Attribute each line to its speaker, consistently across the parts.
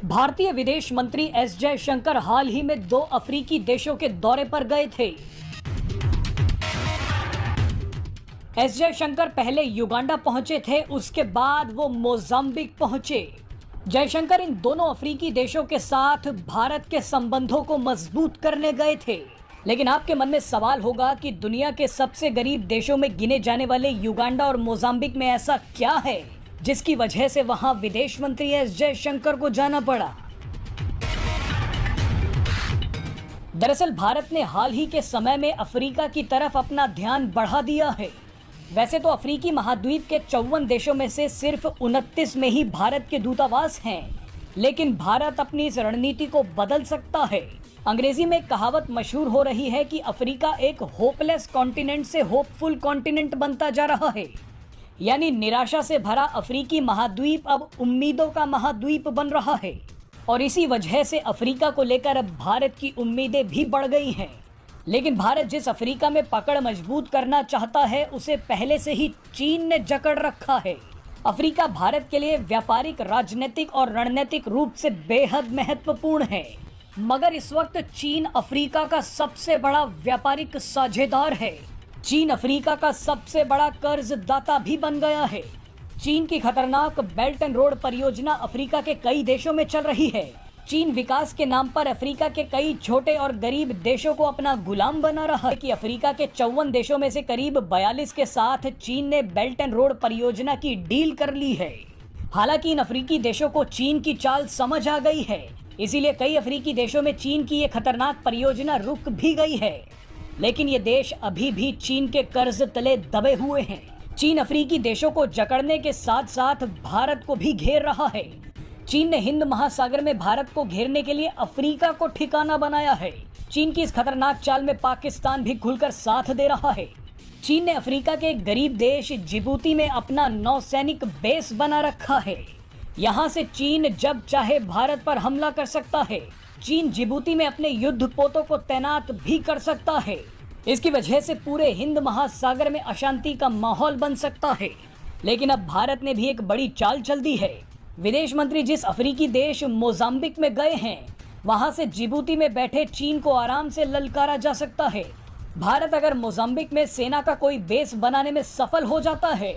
Speaker 1: भारतीय विदेश मंत्री एस जयशंकर हाल ही में 2 अफ्रीकी देशों के दौरे पर गए थे। एस जयशंकर पहले युगांडा पहुंचे थे, उसके बाद वो मोजाम्बिक पहुंचे। जयशंकर इन दोनों अफ्रीकी देशों के साथ भारत के संबंधों को मजबूत करने गए थे। लेकिन आपके मन में सवाल होगा कि दुनिया के सबसे गरीब देशों में गिने जाने वाले युगांडा और मोजाम्बिक में ऐसा क्या है जिसकी वजह से वहां विदेश मंत्री एस जयशंकर को जाना पड़ा। दरअसल भारत ने हाल ही के समय में अफ्रीका की तरफ अपना ध्यान बढ़ा दिया है। वैसे तो अफ्रीकी महाद्वीप के 54 देशों में से सिर्फ 29 में ही भारत के दूतावास हैं, लेकिन भारत अपनी इस रणनीति को बदल सकता है। अंग्रेजी में एक कहावत मशहूर हो रही है कि अफ्रीका एक होपलेस कॉन्टिनेंट से होपफुल कॉन्टिनेंट बनता जा रहा है, यानी निराशा से भरा अफ्रीकी महाद्वीप अब उम्मीदों का महाद्वीप बन रहा है। और इसी वजह से अफ्रीका को लेकर अब भारत की उम्मीदें भी बढ़ गई हैं। लेकिन भारत जिस अफ्रीका में पकड़ मजबूत करना चाहता है, उसे पहले से ही चीन ने जकड़ रखा है। अफ्रीका भारत के लिए व्यापारिक, राजनीतिक और रणनीतिक रूप से बेहद महत्वपूर्ण है, मगर इस वक्त चीन अफ्रीका का सबसे बड़ा व्यापारिक साझेदार है। चीन अफ्रीका का सबसे बड़ा कर्जदाता भी बन गया है। चीन की खतरनाक बेल्ट एंड रोड परियोजना अफ्रीका के कई देशों में चल रही है। चीन विकास के नाम पर अफ्रीका के कई छोटे और गरीब देशों को अपना गुलाम बना रहा है कि अफ्रीका के 54 देशों में से करीब 42 के साथ चीन ने बेल्ट एंड रोड परियोजना की डील कर ली है। हालांकि इन अफ्रीकी देशों को चीन की चाल समझ आ गई है, इसीलिए कई अफ्रीकी देशों में चीन की ये खतरनाक परियोजना रुक भी गई है। लेकिन ये देश अभी भी चीन के कर्ज तले दबे हुए हैं। चीन अफ्रीकी देशों को जकड़ने के साथ साथ भारत को भी घेर रहा है। चीन ने हिंद महासागर में भारत को घेरने के लिए अफ्रीका को ठिकाना बनाया है। चीन की इस खतरनाक चाल में पाकिस्तान भी खुलकर साथ दे रहा है। चीन ने अफ्रीका के एक गरीब देश जिबूती में अपना नौसैनिक बेस बना रखा है। यहाँ से चीन जब चाहे भारत पर हमला कर सकता है। चीन जिबूती में अपने युद्ध पोतों को तैनात भी कर सकता है। इसकी वजह से पूरे हिंद महासागर में अशांति का माहौल बन सकता है। लेकिन अब भारत ने भी एक बड़ी चाल चल दी है। विदेश मंत्री जिस अफ्रीकी देश मोजाम्बिक में गए हैं, वहां से जिबूती में बैठे चीन को आराम से ललकारा जा सकता है। भारत अगर मोजाम्बिक में सेना का कोई बेस बनाने में सफल हो जाता है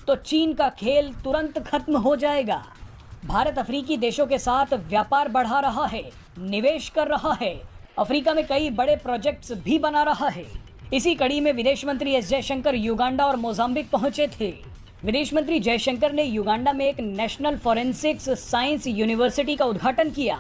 Speaker 1: तो चीन का खेल तुरंत खत्म हो जाएगा। भारत अफ्रीकी देशों के साथ व्यापार बढ़ा रहा है, निवेश कर रहा है, अफ्रीका में कई बड़े प्रोजेक्ट्स भी बना रहा है। इसी कड़ी में विदेश मंत्री एस जयशंकर युगांडा और मोजाम्बिक पहुंचे थे। विदेश मंत्री जयशंकर ने युगांडा में एक नेशनल फॉरेंसिक्स साइंस यूनिवर्सिटी का उद्घाटन किया।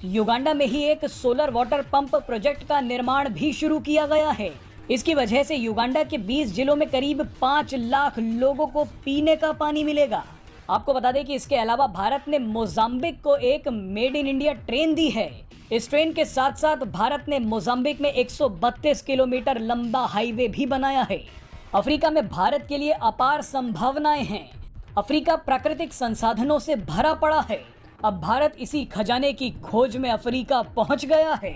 Speaker 1: युगांडा में ही एक सोलर वाटर पंप प्रोजेक्ट का निर्माण भी शुरू किया गया है। इसकी वजह से युगांडा के 20 जिलों में करीब 5 लाख लोगों को पीने का पानी मिलेगा। आपको बता दें कि इसके अलावा भारत ने मोजाम्बिक को एक मेड इन इंडिया ट्रेन दी है। इस ट्रेन के साथ साथ भारत ने मोजाम्बिक में 132 किलोमीटर लंबा हाईवे भी बनाया है। अफ्रीका में भारत के लिए अपार संभावनाएं हैं। अफ्रीका प्राकृतिक संसाधनों से भरा पड़ा है। अब भारत इसी खजाने की खोज में अफ्रीका पहुंच गया है।